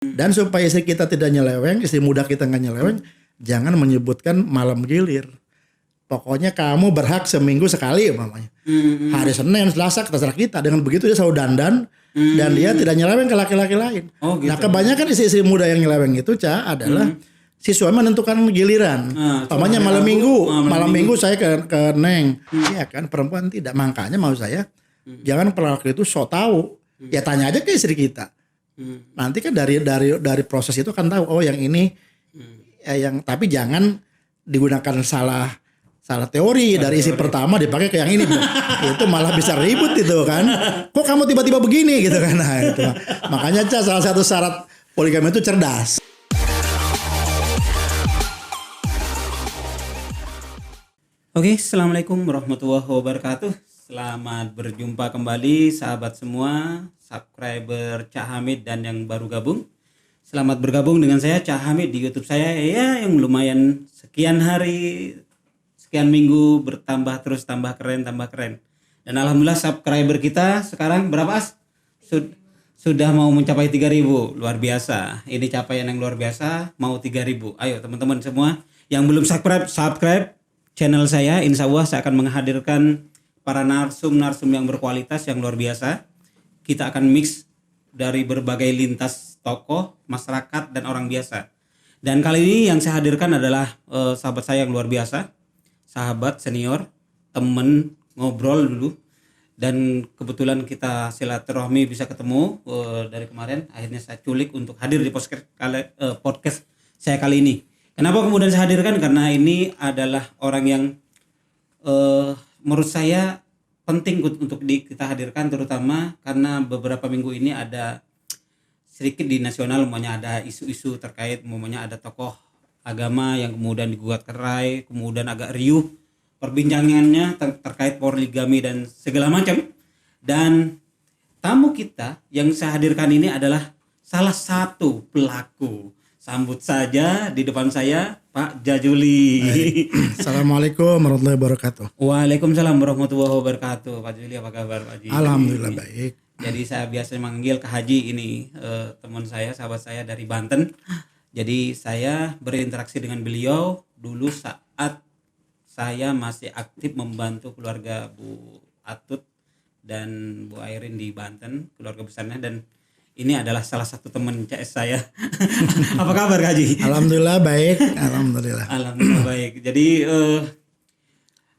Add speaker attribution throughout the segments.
Speaker 1: Dan supaya istri kita tidak nyeleweng, istri muda kita nggak nyeleweng, jangan menyebutkan malam gilir. Pokoknya kamu berhak seminggu sekali umpamanya. Hari Senin, Selasa terserah kita. Dengan begitu dia selalu dandan dan dia tidak nyeleweng ke laki-laki lain.
Speaker 2: Oh, gitu.
Speaker 1: Nah kebanyakan istri-istri muda yang nyeleweng itu adalah si suami menentukan giliran. Umpamanya malam minggu saya ke Neng. Iya kan, perempuan tidak. Makanya mau saya jangan laki itu sok tahu. Ya tanya aja ke istri kita. Nanti kan dari proses itu kan tahu yang ini yang tapi jangan digunakan salah teori dari isi pertama dipakai ke yang ini. Itu malah bisa ribut itu kan. Kok kamu tiba-tiba begini gitu kan. Nah, itu. Makanya salah satu syarat poligami itu cerdas.
Speaker 2: Oke, assalamualaikum warahmatullahi wabarakatuh. Selamat berjumpa kembali sahabat semua, subscriber Cak Hamid dan yang baru gabung. Selamat bergabung dengan saya Cak Hamid di YouTube saya ya, yang lumayan sekian hari, sekian minggu bertambah terus, tambah keren. Dan alhamdulillah subscriber kita sekarang berapa As? Sudah mau mencapai 3.000, luar biasa. Ini capaian yang luar biasa, mau 3.000. Ayo teman-teman semua yang belum subscribe channel saya, insya Allah saya akan menghadirkan para narsum yang berkualitas yang luar biasa. Kita akan mix dari berbagai lintas tokoh, masyarakat dan orang biasa. Dan kali ini yang saya hadirkan adalah sahabat saya yang luar biasa, sahabat senior, temen ngobrol dulu. Dan kebetulan kita silaturahmi bisa ketemu dari kemarin. Akhirnya saya culik untuk hadir di podcast saya kali ini. Kenapa kemudian saya hadirkan? Karena ini adalah orang yang menurut saya penting untuk kita hadirkan, terutama karena beberapa minggu ini ada sedikit di nasional, umpamanya ada isu-isu terkait, umpamanya ada tokoh agama yang kemudian digugat cerai, kemudian agak riuh perbincangannya terkait poligami dan segala macam. Dan tamu kita yang saya hadirkan ini adalah salah satu pelaku. Sambut saja di depan saya Pak Jajuli.
Speaker 1: Assalamualaikum warahmatullahi wabarakatuh.
Speaker 2: Waalaikumsalam warahmatullahi wabarakatuh. Pak Juli, apa kabar Pak Juli?
Speaker 1: Alhamdulillah baik.
Speaker 2: Jadi saya biasanya manggil Kak Haji ini, teman saya, sahabat saya dari Banten. Jadi saya berinteraksi dengan beliau dulu saat saya masih aktif membantu keluarga Bu Atut dan Bu Airin di Banten, keluarga besarnya, dan ini adalah salah satu teman CS saya. Apa kabar Kak Haji?
Speaker 1: Alhamdulillah baik. Alhamdulillah
Speaker 2: baik. Jadi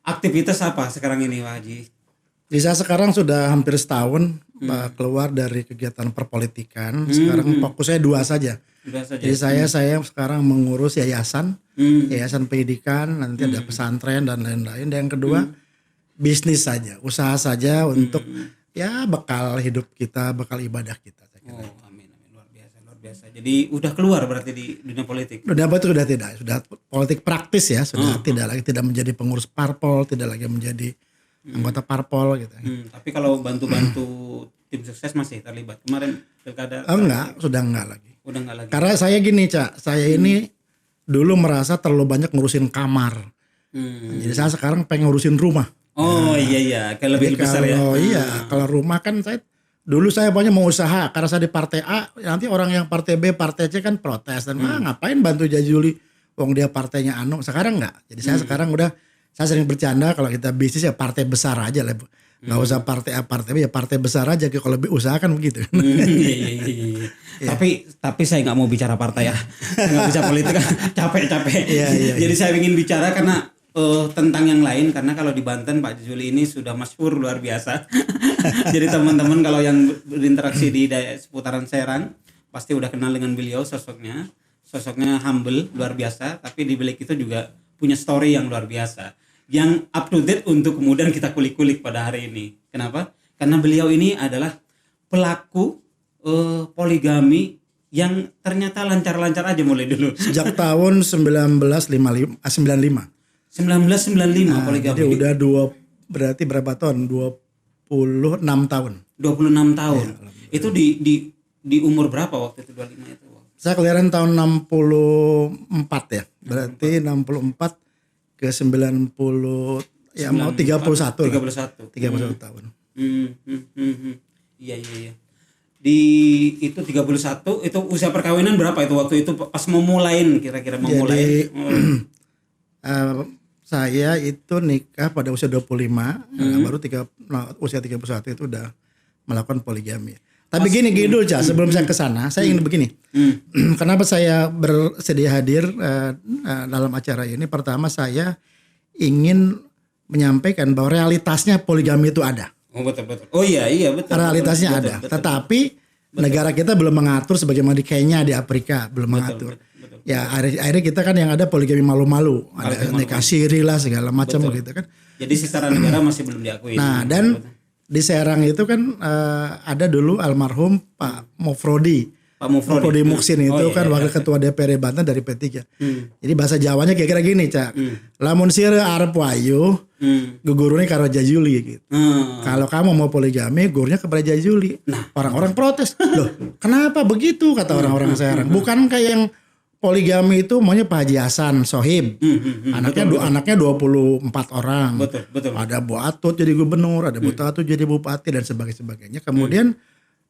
Speaker 2: aktivitas apa sekarang ini Pak Haji?
Speaker 1: Jadi saya sekarang sudah hampir setahun keluar dari kegiatan perpolitikan. Sekarang fokus saya dua saja. Jadi saya sekarang mengurus yayasan pendidikan, nanti ada pesantren dan lain-lain. Dan yang kedua bisnis saja, usaha saja untuk ya bekal hidup kita, bekal ibadah kita.
Speaker 2: Oh, amin. Luar biasa. Jadi udah keluar berarti di dunia politik.
Speaker 1: Sudah politik praktis ya, sudah tidak menjadi pengurus parpol, tidak lagi menjadi anggota parpol gitu.
Speaker 2: Tapi kalau bantu-bantu tim sukses masih terlibat. Kemarin pilkada
Speaker 1: sudah enggak lagi.
Speaker 2: Udah enggak lagi.
Speaker 1: Karena saya gini, Cak, saya ini dulu merasa terlalu banyak ngurusin kamar. Jadi saya sekarang pengen ngurusin rumah.
Speaker 2: Oh iya, kayak lebih besar ya.
Speaker 1: Oh iya, kalau rumah kan saya pokoknya mau usaha karena saya di partai A, nanti orang yang partai B, partai C kan protes dan ngapain bantu Jajuli wong dia partainya anu. Sekarang enggak. Jadi saya sekarang saya sering bercanda kalau kita bisnis ya partai besar aja lah. Enggak usah partai A, partai B, ya partai besar aja kalau lebih usaha kan begitu.
Speaker 2: Iya. Tapi saya nggak mau bicara partai ya. Nggak bisa politik kan capek.
Speaker 1: Iya.
Speaker 2: Jadi saya ingin bicara karena tentang yang lain, karena kalau di Banten Pak Juli ini sudah masyhur luar biasa. Jadi teman-teman kalau yang berinteraksi di seputaran Serang pasti udah kenal dengan beliau, sosoknya humble luar biasa, tapi di balik itu juga punya story yang luar biasa, yang up to date untuk kemudian kita kulik-kulik pada hari ini. Kenapa? Karena beliau ini adalah pelaku poligami yang ternyata lancar-lancar aja mulai dulu.
Speaker 1: Sejak tahun 1995.
Speaker 2: 1995 poligami.
Speaker 1: Jadi udah berarti berapa tahun? 26 tahun.
Speaker 2: 26 tahun. Ya, itu di umur berapa waktu itu 25 itu?
Speaker 1: Saya kelahiran tahun 64 ya. Berarti 64 ke 90 ya mau 31
Speaker 2: 31
Speaker 1: tahun.
Speaker 2: Iya. di itu 31 itu usia perkawinan berapa itu waktu itu pas mau mulain kira-kira mau mulai?
Speaker 1: Saya itu nikah pada usia 25, baru usia 31 itu udah melakukan poligami. Tapi gini dulu Cak, sebelum saya ke sana, saya ingin begini. Kenapa saya bersedia hadir dalam acara ini? Pertama saya ingin menyampaikan bahwa realitasnya poligami itu ada.
Speaker 2: Oh betul. Oh iya betul.
Speaker 1: Realitasnya ada. Tetapi negara kita belum mengatur sebagaimana di Kenya, di Afrika belum mengatur. Ya akhirnya kita kan yang ada poligami malu-malu, ada nikah siri lah segala macam gitu kan.
Speaker 2: Jadi secara negara masih belum diakui.
Speaker 1: Nah dan di Serang itu kan ada dulu almarhum Pak Mufrodi. Pak Mufrodi Muksin itu wakil ketua DPR Banten dari P3. Jadi bahasa Jawanya kira-kira gini Cak. Lamun sire arep wayu, gugurune karo jajuli gitu. Kalau kamu mau poligami, gurnya kepada jajuli. Orang-orang protes. Loh, kenapa begitu kata orang-orang Serang? Bukan kayak yang poligami itu maunya Pak Haji Hasan Sohib. Anaknya 24 orang.
Speaker 2: Betul.
Speaker 1: Ada Bu Atut jadi gubernur, ada Bu Atut jadi bupati dan sebagainya. Kemudian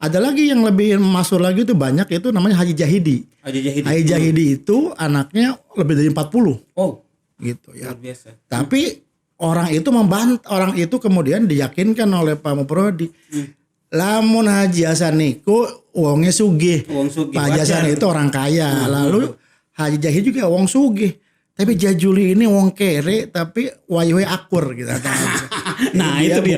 Speaker 1: ada lagi yang lebih masuk lagi itu banyak itu namanya Haji Jahidi. Haji Jahidi itu anaknya lebih dari 40. Oh, gitu ya.
Speaker 2: Luar biasa.
Speaker 1: Tapi orang itu kemudian diyakinkan oleh Pak Mufrodi. Lamun Haji Hasan niku wonge sugih. Pak Haji Hasan itu orang kaya. Lalu Haji Jahidi juga wong sugih. Tapi Jajuli ini wong kere tapi wayuhe akur gitu.
Speaker 2: Nah itu dia.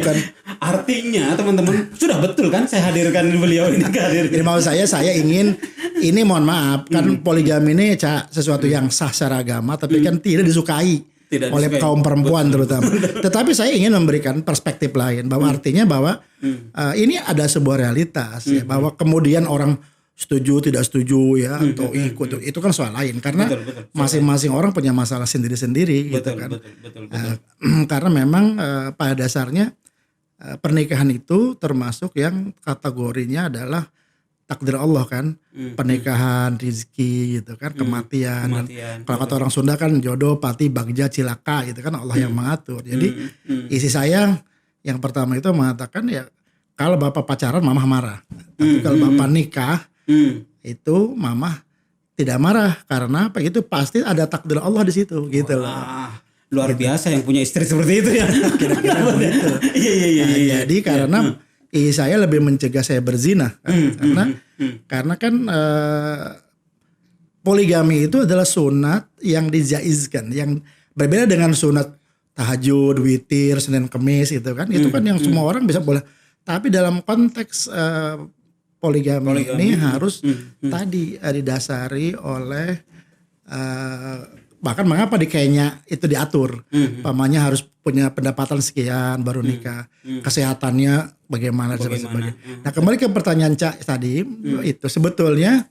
Speaker 2: Artinya teman-teman sudah betul kan saya hadirkan beliau ini hadir.
Speaker 1: Jadi mau saya ingin ini mohon maaf kan poligami ini sesuatu yang sah secara agama tapi kan tidak disukai oleh kaum perempuan terutama. Tetapi saya ingin memberikan perspektif lain bahwa artinya bahwa ini ada sebuah realitas ya bahwa kemudian orang setuju tidak setuju ya atau ikut itu kan soal lain karena masing-masing orang punya masalah sendiri-sendiri gitu kan. Betul. Karena memang pada dasarnya pernikahan itu termasuk yang kategorinya adalah takdir Allah kan, pernikahan, rezeki gitu kan, kematian. Kalau kata orang Sunda kan jodoh, pati, bagja, cilaka gitu kan Allah yang mengatur. Jadi isi saya yang pertama itu mengatakan ya kalau bapak pacaran mama marah, tapi kalau bapak nikah itu mama tidak marah karena apa? Itu pasti ada takdir Allah di situ gitu loh.
Speaker 2: Luar biasa yang punya istri seperti itu ya.
Speaker 1: Kira-kira begitu. Iya. Jadi karena saya lebih mencegah saya berzina kan? Karena kan poligami itu adalah sunat yang dijaizkan, yang berbeda dengan sunat tahajud, witir, Senin Kemis itu kan. Itu kan yang semua orang bisa boleh. Tapi dalam konteks poligami ini harus tadi didasari oleh bahkan mengapa di Kenya itu diatur, pamannya harus punya pendapatan sekian baru nikah, kesehatannya bagaimana dan sebagainya. Nah kembali ke pertanyaan Cak tadi itu sebetulnya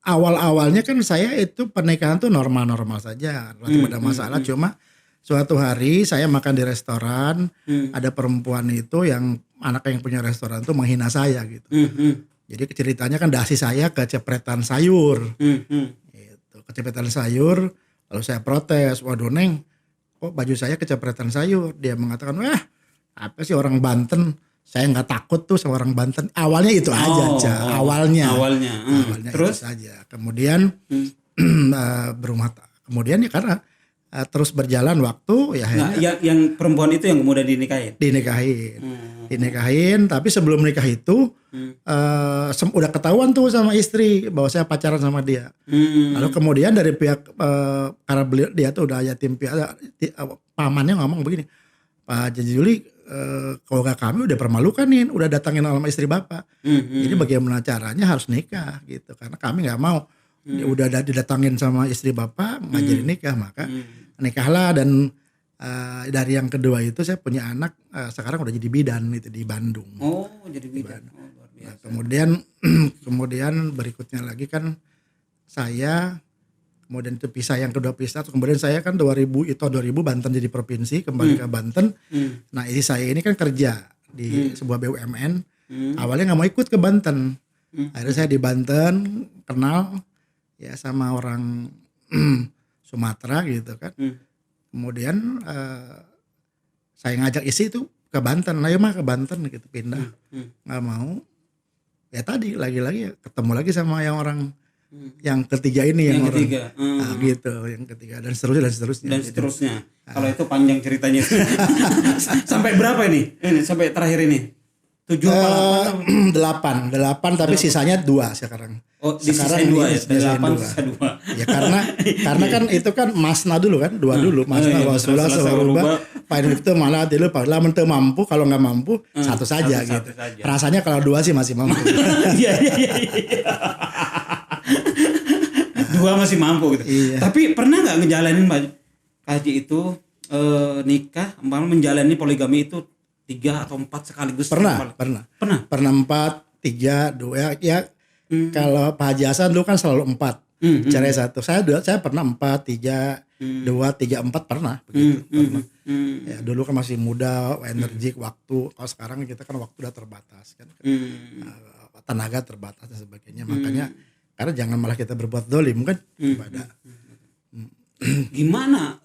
Speaker 1: awal-awalnya kan saya itu pernikahan tuh normal-normal saja, tidak ada masalah. Cuma suatu hari saya makan di restoran, ada perempuan itu yang anaknya yang punya restoran tuh menghina saya gitu. Jadi ceritanya kan dasi saya kecepretan sayur. Kecepretan sayur, lalu saya protes, waduh Neng, kok baju saya kecepretan sayur? Dia mengatakan, wah apa sih orang Banten, saya nggak takut tuh sama orang Banten. Awalnya itu aja, awalnya
Speaker 2: Terus
Speaker 1: itu saja. Kemudian kemudian ya karena terus berjalan waktu ya.
Speaker 2: Yang perempuan itu yang kemudian
Speaker 1: dinikahin, tapi sebelum nikah itu udah ketahuan tuh sama istri bahwa saya pacaran sama dia. Lalu kemudian dari pihak karena dia tuh udah yatim piatu, pamannya ngomong begini, Pak Jajuli, keluarga kami udah permalukan nih, udah datangin sama istri bapak. Jadi bagaimana caranya harus nikah gitu, karena kami nggak mau udah didatangin sama istri bapak nggak jadi nikah, maka nikahlah. Dan dari yang kedua itu saya punya anak sekarang udah jadi bidan itu di Bandung.
Speaker 2: Oh, jadi bidan. Luar biasa.
Speaker 1: Nah, kemudian berikutnya lagi kan saya kemudian itu pisah, yang kedua pisah, kemudian saya kan 2000 Banten jadi provinsi, kembali ke Banten. Nah, ini saya ini kan kerja di sebuah BUMN. Awalnya nggak mau ikut ke Banten. Akhirnya saya di Banten kenal ya sama orang Sumatera gitu kan. Kemudian saya ngajak istri itu ke Banten, ayo mah ke Banten gitu, pindah. Nggak mau. Ya tadi lagi-lagi ya ketemu lagi sama yang orang yang ketiga ini yang orang
Speaker 2: ketiga.
Speaker 1: Nah, gitu, yang ketiga dan seterusnya.
Speaker 2: Dan seterusnya. Kalau itu panjang ceritanya. Sampai berapa ini? Ini sampai terakhir ini. 7 apa 8?
Speaker 1: 8 tapi sisanya 2 sekarang.
Speaker 2: Oh, sekarang 2 ya. 8 sisa 2.
Speaker 1: Ya karena kan itu kan masna dulu kan, 2 dulu. Masna wasulah sawaruba. Pain itu malah dulu Pak lamun teu mampu, kalau nggak mampu satu saja gitu.
Speaker 2: Saja.
Speaker 1: Rasanya kalau 2 sih masih mampu.
Speaker 2: Iya. 2 masih mampu gitu.
Speaker 1: Iya.
Speaker 2: Tapi pernah nggak ngejalanin Pak Haji itu nikah, menjalani poligami itu 3 atau 4 sekaligus?
Speaker 1: Pernah. 4, 3, 2 ya. Kalau Pak Haji Hasan dulu kan selalu 4. Cerai 1. Saya pernah 4, 3, 2, 3, 4 pernah begitu. Pernah. Ya dulu kan masih muda, energik, waktu. Kalau sekarang kita kan waktu udah terbatas kan. Tenaga terbatas dan sebagainya. Makanya karena jangan malah kita berbuat dolim kan kepada.
Speaker 2: Gimana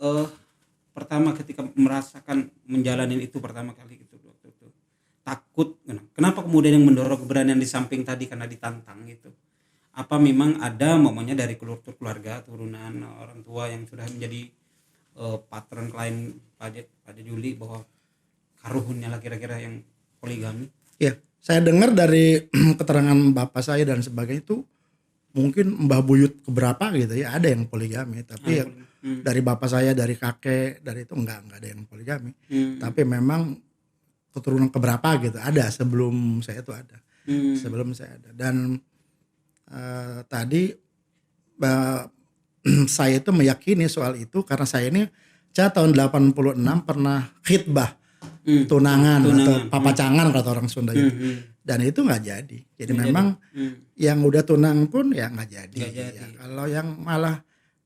Speaker 2: pertama ketika merasakan menjalanin itu pertama kali gitu waktu itu? Takut, kenapa kemudian yang mendorong keberanian di samping tadi karena ditantang gitu? Apa memang ada momennya dari keluarga, turunan orang tua yang sudah menjadi patron klien pada Juli bahwa karuhunnya lah kira-kira yang poligami?
Speaker 1: Ya, saya dengar dari keterangan bapak saya dan sebagainya itu mungkin mbah buyut keberapa gitu ya ada yang poligami, tapi dari bapak saya, dari kakek, dari itu enggak ada yang poligami. Tapi memang keturunan keberapa gitu ada sebelum saya itu ada. Sebelum saya ada. Dan tadi saya itu meyakini soal itu karena saya ini tahun 86 pernah khitbah tunangan atau papacangan kata orang Sunda itu. Dan itu nggak jadi. Jadi memang yang udah tunang pun ya nggak jadi. Ya, kalau yang malah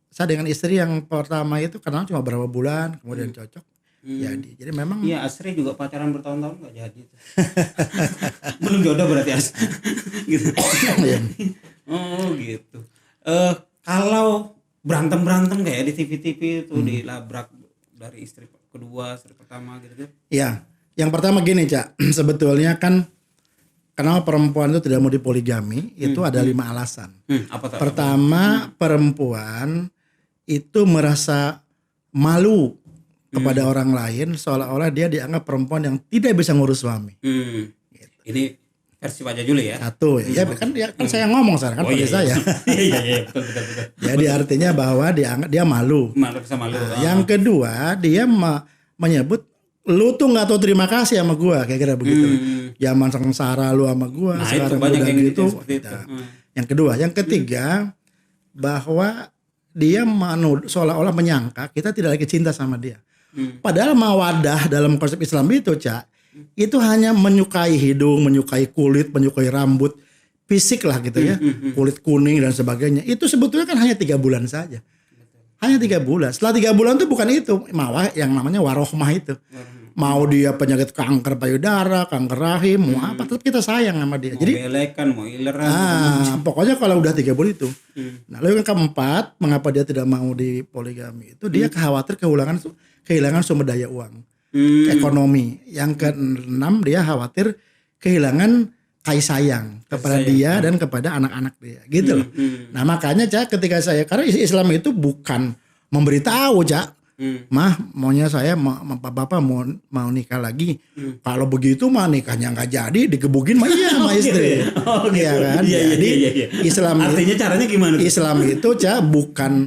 Speaker 1: saya dengan istri yang pertama itu kenal cuma berapa bulan, kemudian cocok jadi. Jadi memang.
Speaker 2: Iya, Asri juga pacaran bertahun-tahun nggak jadi. Belum jodoh berarti Asri. Gitu. Oh gitu. Kalau berantem kayak di TV-TV itu dilabrak dari istri kedua, istri pertama gitu.
Speaker 1: Iya, yang pertama gini Cak, sebetulnya kan kenapa perempuan itu tidak mau dipoligami itu ada 5 alasan. Pertama, perempuan itu merasa malu kepada orang lain seolah-olah dia dianggap perempuan yang tidak bisa ngurus suami.
Speaker 2: Gitu. Ini versi Pak Juli ya.
Speaker 1: Satu ya kan saya ngomong sekarang kan saya.
Speaker 2: Iya, betul.
Speaker 1: Jadi artinya bahwa dia malu.
Speaker 2: Malu.
Speaker 1: Yang kedua, dia menyebut lu tuh nggak tahu terima kasih sama gua kira-kira begitu. Zaman sengsara lu sama gua, sekarang udah gitu. Yang kedua, yang ketiga bahwa dia seolah-olah menyangka kita tidak lagi cinta sama dia. Padahal mawadah dalam konsep Islam itu, Cak, itu hanya menyukai hidung, menyukai kulit, menyukai rambut, fisik lah gitu ya, kulit kuning dan sebagainya. Itu sebetulnya kan hanya 3 bulan saja. Hanya 3 bulan. Setelah 3 bulan itu bukan itu, malah yang namanya warohmah itu. Mau dia penyakit kanker payudara, kanker rahim, mau apa, tetap kita sayang sama dia.
Speaker 2: Mau
Speaker 1: jadi
Speaker 2: belekan, mau ileran.
Speaker 1: Pokoknya kalau udah 3 bulan itu. Nah, lalu yang keempat, mengapa dia tidak mau dipoligami itu dia khawatir kehilangan sumber daya uang, ekonomi. Yang keenam dia khawatir kehilangan kasih sayang kepada dia dan kepada anak-anak dia, gitu loh. Nah makanya Cak, ketika saya karena Islam itu bukan memberitahu Cak. Mah maunya saya bapak mau nikah lagi. Kalau begitu mah nikahnya nggak jadi, digebukin mah iya sama istri. Iya kan. Jadi Islam
Speaker 2: artinya caranya gimana?
Speaker 1: Islam itu Cak bukan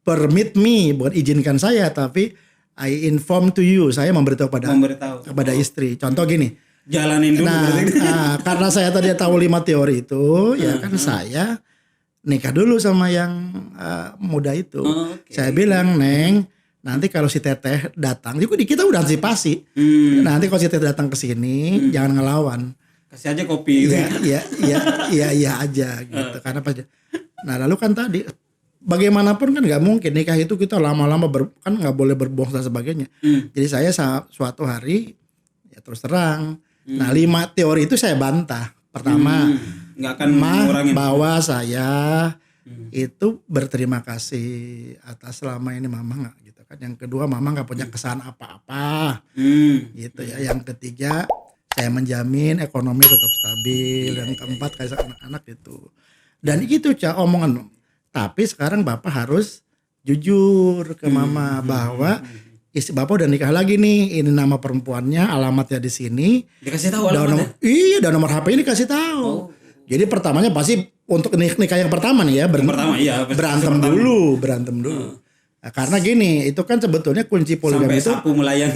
Speaker 1: permit me, bukan izinkan saya, tapi I inform to you, saya memberitahu kepada istri. Contoh gini,
Speaker 2: jalanin dulu.
Speaker 1: Nah, karena saya tadi tahu 5 teori itu, ya kan saya nikah dulu sama yang muda itu. Saya bilang, Neng, nanti kalau si Teteh datang, juga kita udah antisipasi. Nanti kalau si Teteh datang ke sini, jangan ngelawan.
Speaker 2: Kasih aja kopi.
Speaker 1: Iya aja gitu. Karena nah lalu kan tadi bagaimanapun kan nggak mungkin nikah itu kita lama-lama kan nggak boleh berbohong dan sebagainya. Jadi saya suatu hari ya terus terang. Nah 5 teori itu saya bantah. Pertama,
Speaker 2: nggak akan ngurangin
Speaker 1: bahwa saya itu berterima kasih atas selama ini mama nggak gitu kan. Yang kedua mama nggak punya kesalahan apa-apa gitu ya. Yang ketiga saya menjamin ekonomi tetap stabil. Yang keempat kayak anak-anak itu. Dan itu omongan. Tapi sekarang bapak harus jujur ke mama bahwa istri bapak udah nikah lagi nih, ini nama perempuannya, alamatnya di sini.
Speaker 2: Dikasih tahu alamatnya?
Speaker 1: Iya, dan nomor HP ini kasih tahu. Jadi pertamanya pasti untuk nikah yang pertama nih ya, berantem dulu. Nah, karena gini, itu kan sebetulnya kunci poligami itu
Speaker 2: sapu melayang.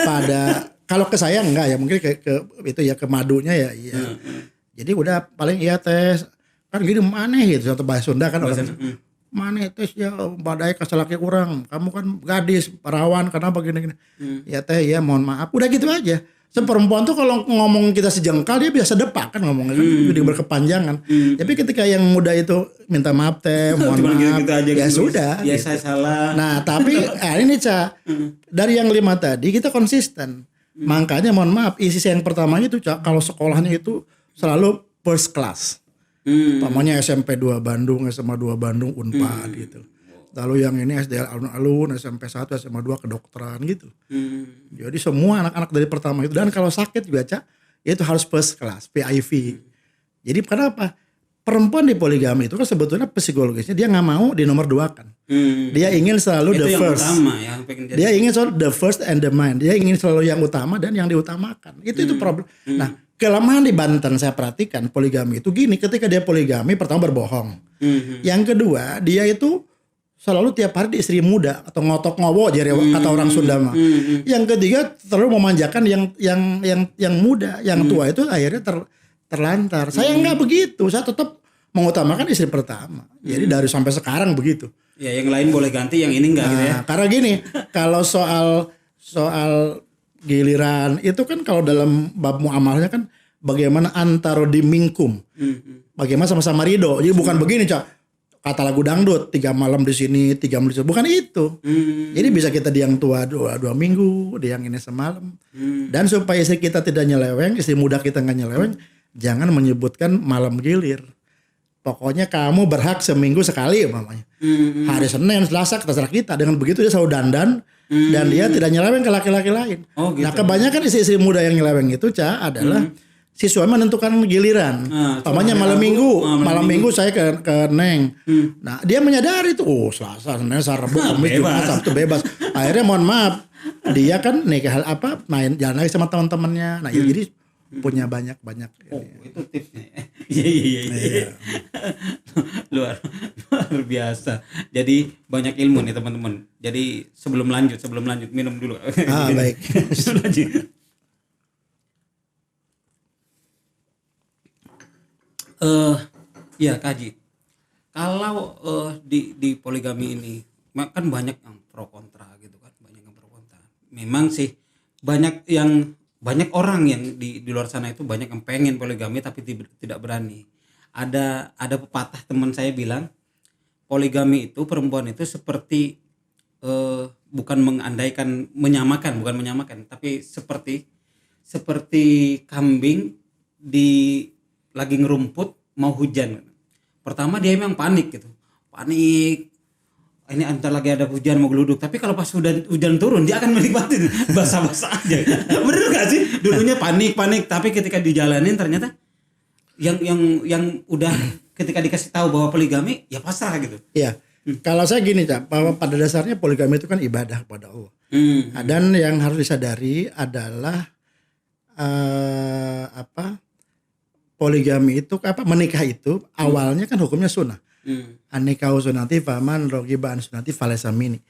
Speaker 1: Pada kalau ke saya enggak ya, mungkin ke itu ya, ke madunya ya. Iya. Jadi udah paling iya tes kan gini maneh gitu, satu bahasa Sunda kan orang maneh tes ya badai kasalaki kurang, kamu kan gadis perawan kenapa gini-gini. Ya teh ya mohon maaf, udah gitu aja. Perempuan tuh kalau ngomong kita sejengkal dia biasa depak kan ngomongnya kan, jadi berkepanjangan. Tapi ketika yang muda itu minta maaf teh, mohon maaf, gitu aja, ya sudah.
Speaker 2: Ya
Speaker 1: gitu.
Speaker 2: saya salah.
Speaker 1: Nah tapi ini dari yang 5 tadi kita konsisten. Makanya mohon maaf, isi yang pertamanya itu kalau sekolahnya itu selalu first class. Pamannya SMP 2 Bandung, SMA 2 Bandung, Unpad gitu. Lalu yang ini SDL alun-alun, SMP 1, SMA 2 kedokteran gitu. Jadi semua anak-anak dari pertama itu. Dan kalau sakit juga itu harus first class, PIV. Jadi kenapa? Perempuan di poligami itu kan sebetulnya psikologisnya dia gak mau di nomor 2 kan. Dia ingin selalu
Speaker 2: itu
Speaker 1: the first.
Speaker 2: Utama,
Speaker 1: dia ingin selalu the first and the mind. Dia ingin selalu yang utama dan yang diutamakan. Itu problem. Nah kelemahan di Banten saya perhatikan poligami itu gini. Ketika dia poligami pertama berbohong. Yang kedua dia itu selalu tiap hari di istri muda atau ngotok ngowo jadi kata orang Sunda mah. Yang ketiga terlalu memanjakan yang muda, yang tua itu akhirnya terlantar. Saya enggak begitu, saya tetap mengutamakan istri pertama. Jadi dari sampai sekarang begitu.
Speaker 2: Ya yang lain boleh ganti, yang ini enggak gitu ya.
Speaker 1: Karena gini, kalau soal giliran itu kan kalau dalam bab muamalahnya kan bagaimana antara di mingkum. Bagaimana sama-sama ridho. Jadi bukan begini, kata lagu dangdut 3 malam di sini 3 malam di sini, bukan itu. Jadi bisa kita di yang tua 2 minggu, di yang ini semalam. Dan supaya istri kita tidak nyeleweng, istri muda kita nggak nyeleweng, jangan menyebutkan malam gilir. Pokoknya kamu berhak seminggu sekali mamanya. Hari Senin, Selasa terserah kita. Dengan begitu dia selalu dandan dan dia tidak nyeleweng ke laki-laki lain. Gitu. Nah kebanyakan istri-istri muda yang nyeleweng itu adalah si suami menentukan giliran. Pamannya malam minggu saya ke Neng. Nah dia menyadari tuh, Selasa, Senin, Rabu, Kamis, Jumat, Sabtu bebas. Akhirnya mohon maaf, dia kan nikah main jalan lagi sama teman-temannya. Nah jadi punya banyak.
Speaker 2: Oh itu tipsnya. Iya. luar biasa. Jadi banyak ilmu nih teman-teman. Jadi sebelum lanjut minum dulu.
Speaker 1: Baik.
Speaker 2: Ya Kaji, kalau di poligami ini kan banyak yang pro kontra gitu kan, memang sih banyak orang yang di luar sana itu banyak yang pengen poligami tapi tidak berani. Ada pepatah teman saya bilang poligami itu perempuan itu seperti bukan menyamakan tapi seperti kambing lagi ngerumput mau hujan. Pertama dia memang panik gitu. Ini antar lagi ada hujan mau geluduk. Tapi kalau pas hujan turun dia akan menikmati basah-basah aja. Bener gak sih? Dulunya panik. Tapi ketika dijalanin ternyata yang udah ketika dikasih tahu bahwa poligami ya pasrah gitu.
Speaker 1: Iya. Kalau saya gini bahwa pada dasarnya poligami itu kan ibadah kepada Allah. Dan yang harus disadari adalah poligami itu menikah itu awalnya kan hukumnya sunnah. Anikahu sunnati faman rogiba an sunnati falaysa minni.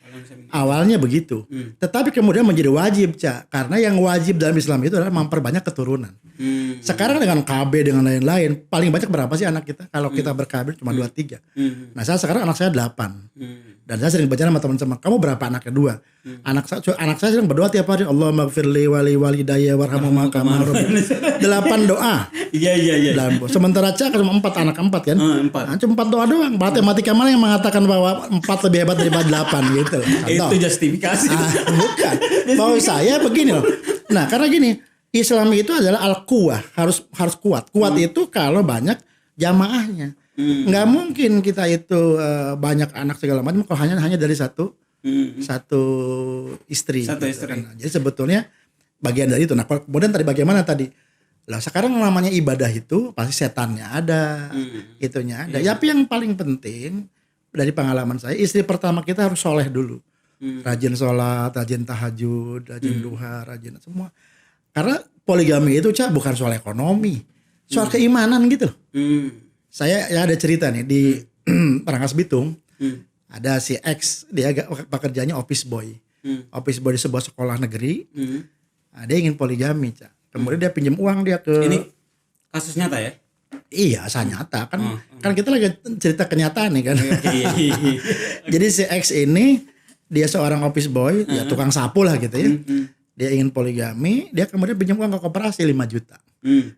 Speaker 1: Awalnya begitu. Tetapi kemudian menjadi wajib, karena yang wajib dalam Islam itu adalah memperbanyak keturunan. Sekarang dengan KB dengan lain-lain, paling banyak berapa sih anak kita? Kalau kita berKB cuma 2-3. Nah, sekarang anak saya 8. Dan saya sering baca sama teman-teman, kamu berapa anak kedua? Anak saya sering berdoa tiap hari, Allahumma gfirli wali walidayya warhamhuma kama rabbayani. 8 doa.
Speaker 2: Iya.
Speaker 1: Sementara cuma 4 anak 4 kan? 4. Nah, cuma 4 doa doang. Matematika mana yang mengatakan bahwa 4 lebih hebat daripada 8 gitu loh.
Speaker 2: Itu justifikasi.
Speaker 1: Bukan. Mau saya begini loh. Nah, karena gini, Islam itu adalah al-quwah, harus kuat. Kuat itu kalau banyak jamaahnya. Nggak mungkin kita itu banyak anak segala macam kalau hanya dari satu istri.
Speaker 2: Satu
Speaker 1: gitu
Speaker 2: istri.
Speaker 1: kan. Jadi sebetulnya bagian dari itu. Nah kemudian tadi bagaimana tadi? Lah sekarang namanya ibadah itu pasti setannya ada, itunya ada. Tapi yang paling penting dari pengalaman saya, istri pertama kita harus soleh dulu. Rajin sholat, rajin tahajud, rajin duha, rajin semua. Karena poligami itu bukan soal ekonomi, soal keimanan gitu loh. Saya ya ada cerita nih di Rangkas Bitung, ada si X, dia pekerjaannya office boy. Office boy di sebuah sekolah negeri. Dia ingin poligami, kemudian dia pinjam uang dia ke.
Speaker 2: Ini kasus nyata ya?
Speaker 1: Iya, nyata kan. Kan kita lagi cerita kenyataan nih kan. Jadi si X ini dia seorang office boy, ya tukang sapu lah gitu ya. Dia ingin poligami, dia kemudian pinjam uang ke koperasi 5 juta.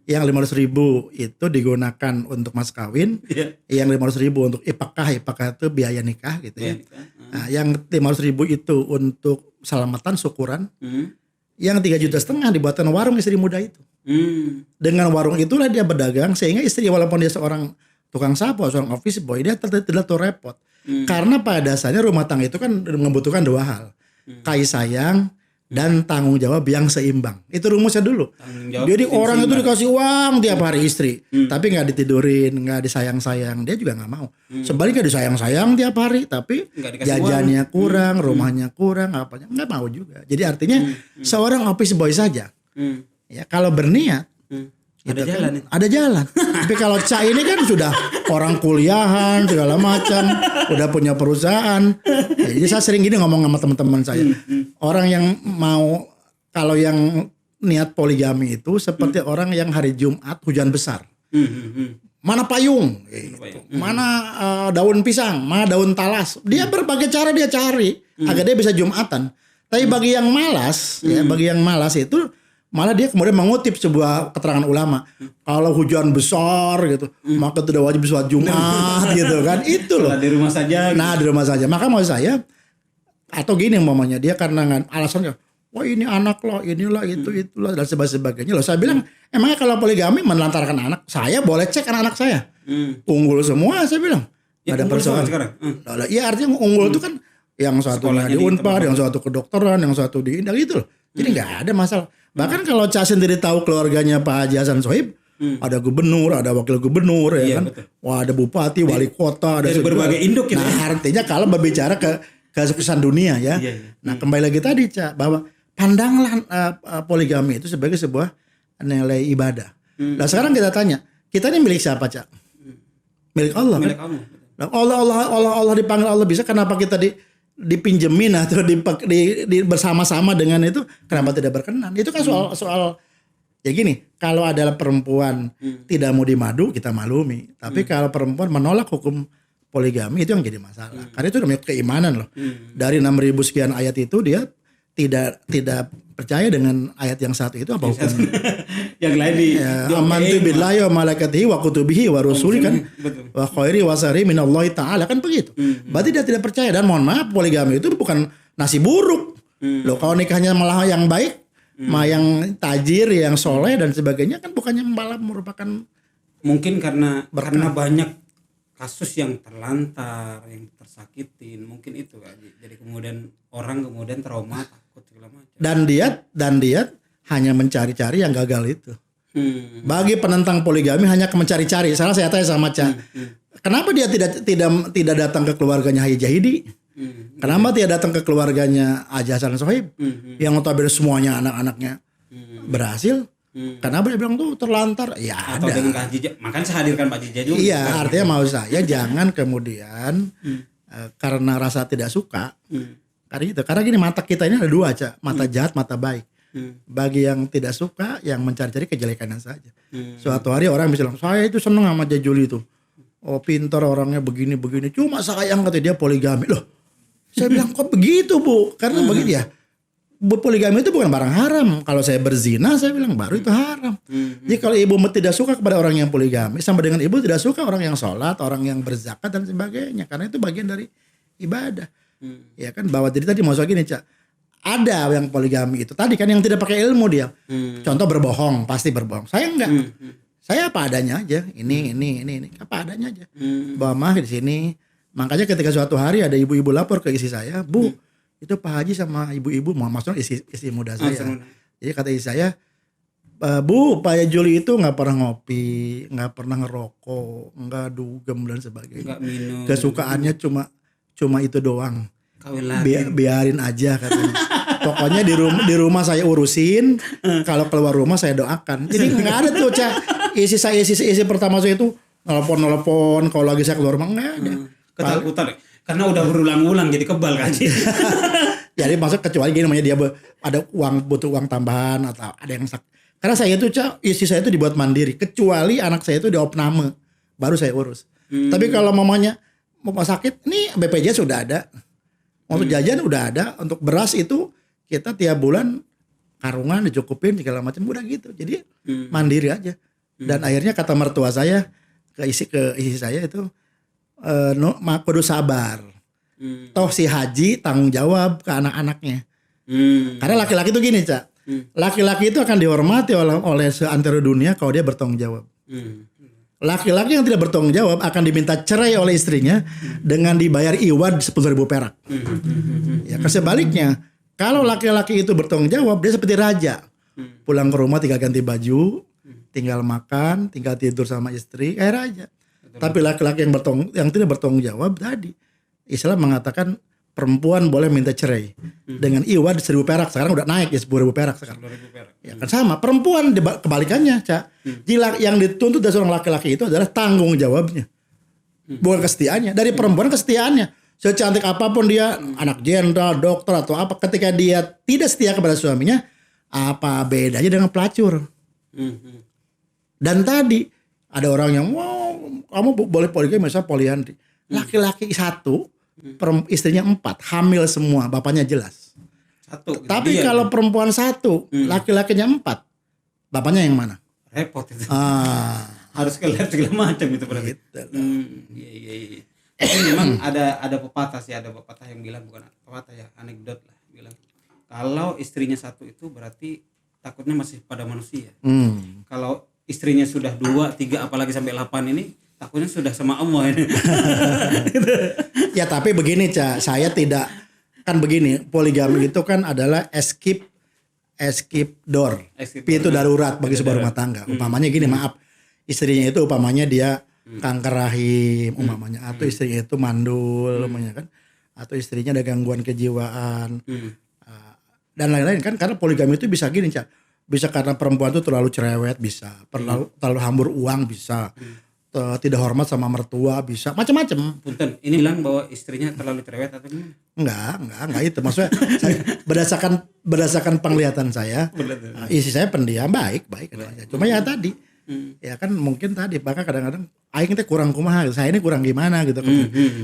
Speaker 1: Yang 500.000 itu digunakan untuk mas kawin, yang 500.000 untuk ipakah itu biaya nikah gitu ya. Nah, yang 500.000 itu untuk selamatan syukuran. Yang 3,5 juta dibuatkan warung istri muda itu. Dengan warung itulah dia berdagang, sehingga istri walaupun dia seorang tukang sapu, seorang office boy, dia tidak tuh repot. Karena pada dasarnya rumah tangga itu kan membutuhkan 2 hal. Kasih sayang dan tanggung jawab yang seimbang. Itu rumusnya dulu. Jadi orang itu dikasih uang tiap hari istri, tapi nggak ditidurin, nggak disayang-sayang, dia juga nggak mau. Sebaliknya disayang-sayang tiap hari, tapi jajannya kurang, rumahnya kurang, apanya nggak mau juga. Jadi artinya seorang office boy saja, ya kalau berniat,
Speaker 2: ada jalan.
Speaker 1: Ada jalan. Tapi kalau Ca ini kan sudah orang kuliahan segala macam, udah punya perusahaan. Ya, jadi saya sering gini ngomong sama teman-teman saya. Orang yang mau, kalau yang niat poligami itu seperti orang yang hari Jumat hujan besar. Mana payung, gitu. Mana daun pisang, mana daun talas. Dia berbagai cara dia cari agar dia bisa Jumatan. Tapi bagi yang malas, ya bagi yang malas itu malah dia kemudian mengutip sebuah keterangan ulama. Kalau hujan besar gitu, maka tidak wajib sholat Jumat gitu kan. Itu loh.
Speaker 2: Di rumah saja.
Speaker 1: Nah, di rumah saja. Maka mau saya, atau gini umpamanya dia karena alasannya, wah ini anak loh, inilah itulah dan sebagainya loh. Saya bilang, emangnya kalau poligami menelantarkan anak, saya boleh cek anak saya. Unggul semua saya bilang.
Speaker 2: Ya,
Speaker 1: ada persoalan. Iya artinya unggul itu kan yang satu di Unpad, yang satu kedokteran, yang satu di Indah gitu loh. Jadi nggak ada masalah. Bahkan kalau Ca sendiri tahu keluarganya Pak Haji Hasan Sohib, ada gubernur, ada wakil gubernur, ya kan. Betul. Wah ada bupati, wali kota, ada
Speaker 2: berbagai induk gitu.
Speaker 1: Nah artinya kalau berbicara ke kesuksesan dunia ya. Nah kembali lagi tadi Ca, bahwa pandanglah poligami itu sebagai sebuah nilai ibadah. Nah sekarang kita tanya, kita ini milik siapa Ca? Milik Allah.
Speaker 2: Milik
Speaker 1: kan? Allah dipanggil Allah bisa, kenapa kita dipinjemin atau bersama-sama dengan itu, kenapa tidak berkenan? Itu kan soal ya gini, kalau adalah perempuan tidak mau dimadu kita maklumi, tapi kalau perempuan menolak hukum poligami itu yang jadi masalah. Karena itu namanya keimanan loh. Dari 6.000 sekian ayat itu dia tidak percaya dengan ayat yang satu itu apa hukumnya?
Speaker 2: Yang lain
Speaker 1: amantu billahi wa malaikatihi wa kutubihi wa rusuli kan, wa khairi wa sari minallahi ta'ala kan begitu. Berarti dia tidak percaya, dan mohon maaf poligami itu bukan nasi buruk. Loh kalau nikahnya malah yang baik, yang tajir, yang soleh dan sebagainya kan bukannya malah merupakan,
Speaker 2: mungkin karena banyak kasus yang terlantar, yang tersakitin, mungkin itu kan. Jadi kemudian orang trauma, takut segala macam.
Speaker 1: Dan dia hanya mencari-cari yang gagal itu. Bagi penentang poligami hanya mencari-cari. Salah saya tanya sama Ca, kenapa dia tidak datang ke keluarganya Haji Jahidi? Kenapa dia datang ke keluarganya Haji Hasan Sohib? Yang notabene semuanya anak-anaknya berhasil. Kenapa dia bilang tuh terlantar? Ya
Speaker 2: atau
Speaker 1: ada.
Speaker 2: Dengan Pak Haji, makanya saya hadirkan Pak Haji juga.
Speaker 1: Iya, artinya mau saya jangan kemudian karena rasa tidak suka. Karena gini, mata kita ini ada 2 Ca, mata jahat, mata baik. Bagi yang tidak suka, yang mencari-cari kejelekannya saja. Suatu hari orang bisa bilang, saya itu seneng sama Jajuli itu. Oh pintar orangnya begini-begini. Cuma sayang kata dia poligami. Loh, saya bilang kok begitu Bu? Karena begitu ya. Poligami itu bukan barang haram. Kalau saya berzina, saya bilang baru itu haram. Jadi kalau ibu tidak suka kepada orang yang poligami, sama dengan ibu tidak suka orang yang sholat, orang yang berzakat dan sebagainya. Karena itu bagian dari ibadah. Ya kan, bahwa jadi tadi maksudnya gini Ca, ada yang poligami itu tadi kan yang tidak pakai ilmu dia. Contoh berbohong, pasti berbohong. Saya enggak. Saya apa adanya aja. Ini apa adanya aja. Bawa mah di sini. Makanya ketika suatu hari ada ibu-ibu lapor ke istri saya, Bu, itu Pak Haji sama ibu-ibu, maksudnya istri muda saya. Jadi kata istri saya, Bu, Pak Juli itu nggak pernah ngopi, nggak pernah ngerokok, nggak dugem dan sebagainya.
Speaker 2: Nggak minum.
Speaker 1: Kesukaannya cuma itu doang. Biarin aja katanya. Pokoknya di rumah saya urusin, kalau keluar rumah saya doakan. Jadi nggak ada tuh isi pertama saya itu nelpon kalau lagi saya keluar rumah nggak ada.
Speaker 2: Ketakutan karena udah berulang-ulang jadi kebal kan.
Speaker 1: Jadi maksud kecuali gini namanya dia ada butuh uang tambahan atau ada yang karena saya itu istri saya itu dibuat mandiri kecuali anak saya itu di opname baru saya urus. Tapi kalau mamanya mau sakit ini BPJS sudah ada. Untuk jajan udah ada, untuk beras itu kita tiap bulan karungan dicukupin segala macam udah gitu. Jadi mandiri aja. Dan akhirnya kata mertua saya ke istri saya itu kudu sabar. Toh si Haji tanggung jawab ke anak-anaknya. Karena laki-laki itu gini, Cak. Laki-laki itu akan dihormati oleh seantero dunia kalau dia bertanggung jawab. Laki-laki yang tidak bertanggung jawab akan diminta cerai oleh istrinya dengan dibayar iwad 10.000 perak. Ya, sebaliknya, kalau laki-laki itu bertanggung jawab, dia seperti raja. Pulang ke rumah tinggal ganti baju, tinggal makan, tinggal tidur sama istri, kayak raja. Tapi laki-laki yang tidak bertanggung jawab tadi, Islam mengatakan perempuan boleh minta cerai dengan iwad 1.000 perak. Sekarang udah naik ya 10.000 perak sekarang.
Speaker 2: 10.000 perak.
Speaker 1: Ya kan sama. Perempuan kebalikannya, Cak. Yang dituntut dari seorang laki-laki itu adalah tanggung jawabnya, bukan kesetiaannya. Dari perempuan kesetiaannya. Secantik apapun dia, anak jenderal, dokter atau apa, ketika dia tidak setia kepada suaminya, apa bedanya dengan pelacur? Dan tadi ada orang yang kamu boleh poligami, misalnya poliandri. Laki-laki 1, istrinya 4, hamil semua, bapaknya jelas.
Speaker 2: 1.
Speaker 1: Tapi kalau perempuan 1, laki-lakinya 4, bapaknya yang mana?
Speaker 2: Repot itu. Harus kelihatan segala macam itu berarti. Iya. Tapi memang ada pepatah sih, ada pepatah yang bilang, bukan pepatah ya, anekdot lah bilang. Kalau istrinya 1 itu berarti takutnya masih pada manusia. Kalau istrinya sudah 2, 3 apalagi sampai 8 ini takutnya sudah sama Allah ini.
Speaker 1: Ya tapi begini, Cak, saya tidak kan begini, poligami itu kan adalah escape door. Pintu darurat bagi sebuah rumah tangga. Umpamanya gini, maaf, istrinya itu umpamanya dia kanker rahim umpamanya, atau istrinya itu mandul umpamanya kan, atau istrinya ada gangguan kejiwaan dan lain-lain kan. Karena poligami itu bisa gini, Cak, bisa karena perempuan itu terlalu cerewet, bisa terlalu hambur uang, bisa tidak hormat sama mertua, bisa macam-macam.
Speaker 2: Punten, ini bilang bahwa istrinya terlalu cerewet atau gimana?
Speaker 1: Enggak itu. Maksudnya berdasarkan penglihatan saya, istri saya pendiam, baik aja. Cuma ya tadi, ya kan mungkin tadi, maka kadang-kadang aing teh kurang kumaha, saya ini kurang gimana gitu.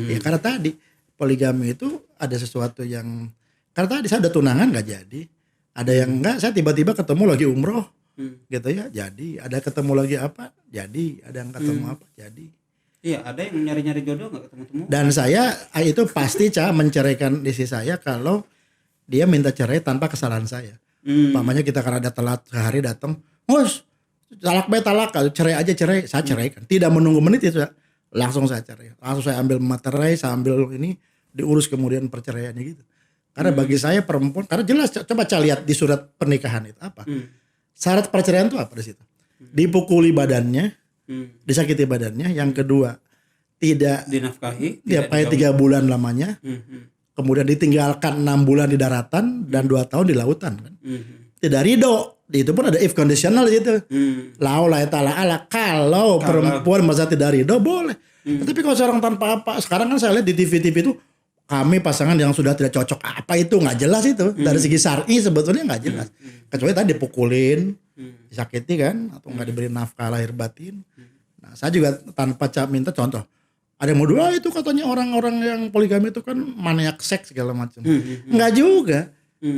Speaker 1: Ya karena tadi poligami itu ada sesuatu yang, karena tadi saya udah tunangan nggak jadi, ada yang enggak, saya tiba-tiba ketemu lagi umroh. Gitu ya, jadi ada ketemu lagi apa, jadi ada yang ketemu apa, jadi.
Speaker 2: Iya, ada yang nyari-nyari jodoh nggak ketemu-temu.
Speaker 1: Dan saya itu pasti, Cak, menceraikan istri saya kalau dia minta cerai tanpa kesalahan saya. Umpamanya kita karena ada telat sehari datang, talak, cerai aja, saya ceraikan. Tidak menunggu menit itu, langsung saya cerai. Langsung saya ambil materai, saya ambil ini, diurus kemudian perceraiannya gitu. Karena bagi saya perempuan, karena jelas, coba Cak lihat di surat pernikahan itu apa. Syarat perceraian itu apa di situ? Dipukuli badannya, disakiti badannya. Yang kedua, tidak
Speaker 2: dinafkahi,
Speaker 1: tiap 3 bulan lamanya. Kemudian ditinggalkan 6 bulan di daratan dan 2 tahun di lautan kan. Tidak ridho. Itu pun ada if conditional di situ. Laula ta'ala, kalau perempuan merasa tidak ridho boleh. Tapi kalau seorang tanpa apa, sekarang kan saya lihat di TV-TV itu kami pasangan yang sudah tidak cocok, apa itu nggak jelas itu. Dari segi syar'i sebetulnya nggak jelas. Kecuali tadi dipukulin, disakiti kan, atau nggak diberi nafkah lahir batin. Nah, saya juga tanpa minta contoh. Ada yang mau itu katanya orang-orang yang poligami itu kan maniak seks segala macam. Nggak juga.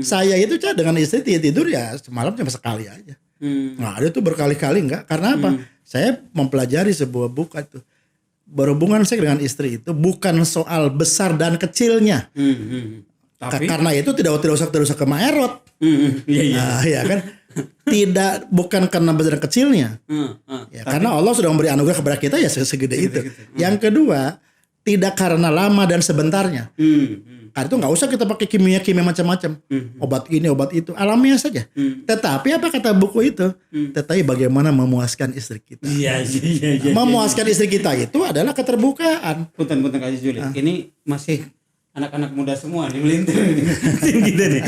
Speaker 1: Saya itu dengan istri tidur ya semalam cuma sekali aja. Nggak ada tuh berkali-kali nggak. Karena apa? Saya mempelajari sebuah buku itu. Berhubungan seks dengan istri itu bukan soal besar dan kecilnya. Tapi karena itu tidak usah ke Maerot. Iya kan. tidak bukan karena besar dan kecilnya. Ya, karena Allah sudah memberi anugerah kepada kita ya segede itu. Yang kedua, tidak karena lama dan sebentarnya. Karena itu nggak usah kita pakai kimia macam-macam. Obat ini, obat itu, alamiah saja. Tetapi apa kata buku itu? Tetapi bagaimana memuaskan istri kita.
Speaker 2: Iya.
Speaker 1: Memuaskan istri kita itu adalah keterbukaan.
Speaker 2: Punten Kak Juli. Ini masih anak-anak muda semua nih melintir gitu nih.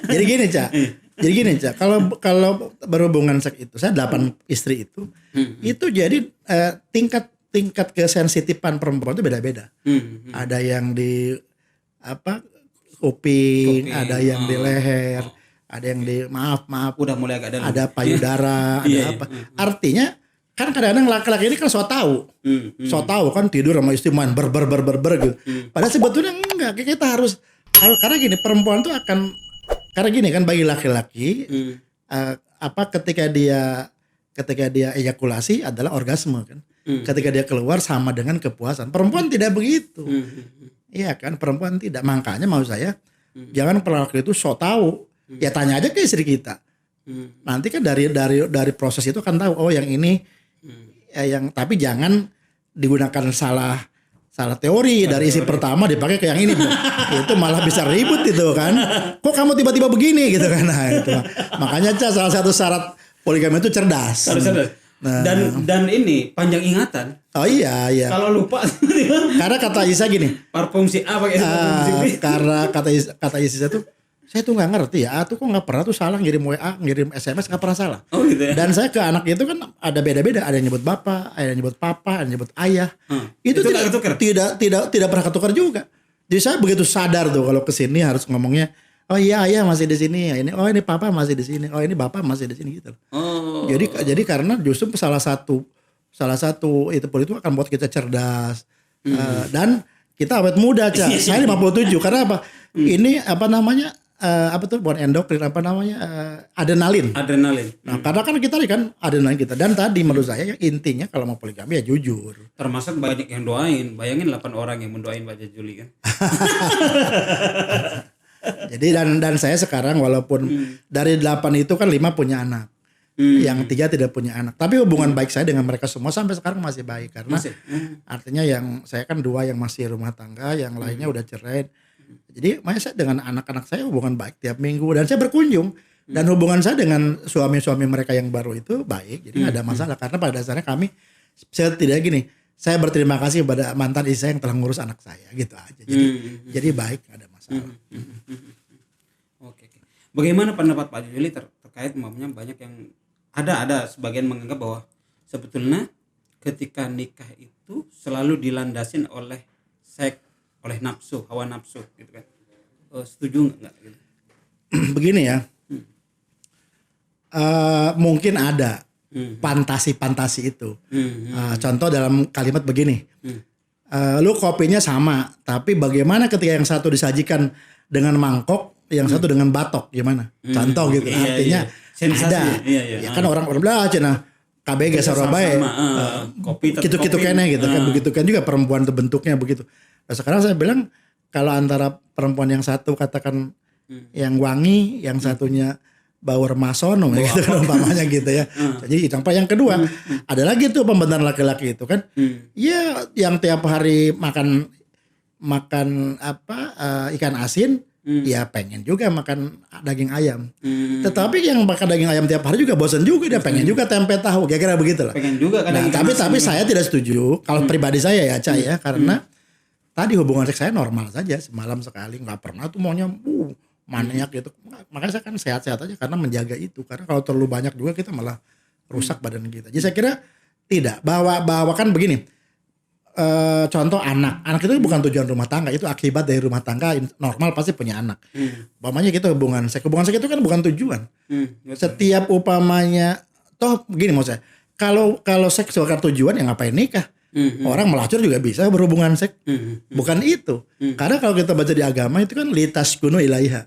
Speaker 1: Jadi gini, Cak. Kalau berhubungan seks itu, saya 8 istri itu jadi tingkat kesensitifan perempuan itu beda-beda. Ada yang di kuping, ada yang di leher, ada yang di maaf
Speaker 2: udah mulai agak dalam.
Speaker 1: ada payudara, ada apa. Artinya kan kadang-kadang laki-laki ini kan so tahu kan tidur sama istri main ber gitu. Padahal sebetulnya enggak, kita harus karena gini, perempuan tuh akan karena gini kan, bagi laki-laki ketika dia ejakulasi adalah orgasme kan. Ketika dia keluar sama dengan kepuasan. Perempuan tidak begitu. Iya kan, perempuan tidak. Makanya mau saya jangan laki itu so tahu. Ya tanya aja ke istri kita. Nanti kan dari proses itu kan tahu, oh yang ini tapi jangan digunakan salah teori dari isi pertama dipakai ke yang ini. Itu malah bisa ribut itu kan. Kok kamu tiba-tiba begini gitu kan. Nah, itu. Makanya salah satu syarat poligami itu cerdas. Nah.
Speaker 2: Dan ini panjang ingatan.
Speaker 1: Oh iya.
Speaker 2: Kalau lupa
Speaker 1: karena kata Isa gini.
Speaker 2: Parfum si A pakai parfum si B.
Speaker 1: Karena kata Isa tuh, saya tuh nggak ngerti ya. Tuh kok nggak pernah tuh salah ngirim WA, ngirim SMS nggak pernah salah.
Speaker 2: Oh gitu ya.
Speaker 1: Dan saya ke anak itu kan ada beda-beda. Ada yang nyebut bapak, ada yang nyebut papa, ada yang nyebut ayah. Itu tidak pernah ketukar juga. Jadi saya begitu sadar tuh kalau kesini harus ngomongnya. Oh iya ayah masih di sini, ini papa masih di sini, oh ini bapak masih di sini gitu. Jadi karena justru salah satu itu akan buat kita cerdas dan kita awet muda, Cak. Saya 57 karena apa? Ini bukan endokrin adrenalin. Nah, karena kan kita kan adrenalin kita, dan tadi menurut saya intinya kalau mau poligami ya jujur.
Speaker 2: Termasuk banyak yang doain. Bayangin 8 orang yang mendoain Pak Juli kan.
Speaker 1: Jadi dan saya sekarang walaupun dari 8 itu kan 5 punya anak. Yang 3 tidak punya anak. Tapi hubungan baik saya dengan mereka semua sampai sekarang masih baik. Karena artinya yang saya kan 2 yang masih rumah tangga, yang lainnya udah cerai. Jadi makanya saya dengan anak-anak saya hubungan baik tiap minggu. Dan saya berkunjung. Dan hubungan saya dengan suami-suami mereka yang baru itu baik. Jadi gak ada masalah. Karena pada dasarnya kami, saya tidak gini, saya berterima kasih kepada mantan istri saya yang telah ngurus anak saya. Gitu aja. Jadi baik, gak ada masalah.
Speaker 2: Oke. Bagaimana pendapat Pak Juli terkait umpamanya banyak yang ada sebagian menganggap bahwa sebetulnya ketika nikah itu selalu dilandasin oleh seks, oleh nafsu, hawa nafsu gitu kan. Setuju nggak gitu?
Speaker 1: Begini ya. Mungkin ada fantasi itu. Contoh dalam kalimat begini. Lu kopinya sama, tapi bagaimana ketika yang satu disajikan dengan mangkok, yang satu dengan batok, gimana? Contoh gitu. Artinya ada. Ya kan orang bilang cina KBG Surabaya.
Speaker 2: Kopi
Speaker 1: gitu kene gitu kan, begitu kan juga perempuan itu bentuknya begitu. Nah, sekarang saya bilang kalau antara perempuan yang satu katakan yang wangi, yang satunya bau remasono gitu kan umpamanya gitu ya. Jadi contoh yang kedua ada lagi tuh pembenaran laki-laki itu kan. Ya yang tiap hari makan ikan asin, ya pengen juga makan daging ayam. Tetapi yang makan daging ayam tiap hari juga bosan juga, dia pengen juga tempe tahu, kira-kira begitulah.
Speaker 2: Pengen juga kan.
Speaker 1: Nah, tapi saya tidak setuju kalau pribadi saya ya, Cak ya, karena tadi hubungan seks saya normal saja, semalam sekali, nggak pernah tuh maunya maniak gitu. Makanya saya kan sehat-sehat aja karena menjaga itu. Karena kalau terlalu banyak juga kita malah rusak badan kita. Jadi saya kira tidak. Bahwa kan begini. Contoh anak itu bukan tujuan rumah tangga, itu akibat dari rumah tangga normal pasti punya anak. Umpamanya kita hubungan seks itu kan bukan tujuan. Setiap upamanya toh begini maksud saya. Kalau seks bukan tujuan ya ngapain nikah? Orang melacur juga bisa berhubungan seks. Bukan itu. Karena kalau kita baca di agama itu kan litas kuno ilaiha.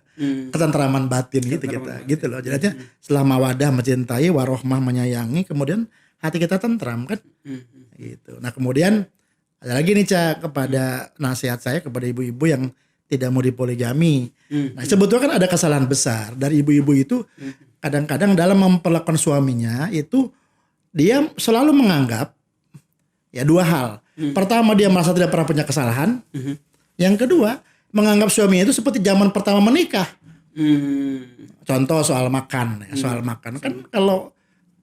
Speaker 1: Ketentraman batin gitu loh. Jadi setelah mawadah mencintai, warohmah menyayangi, kemudian hati kita tentram kan. Gitu. Nah, kemudian ada lagi nih Cak, kepada nasihat saya kepada ibu-ibu yang tidak mau dipoligami. Nah, sebetulnya kan ada kesalahan besar dari ibu-ibu itu. Kadang-kadang dalam memperlakukan suaminya itu dia selalu menganggap ya dua hal. Pertama, dia merasa tidak pernah punya kesalahan. Yang kedua, menganggap suaminya itu seperti zaman pertama menikah. Contoh soal makan, soal makan kan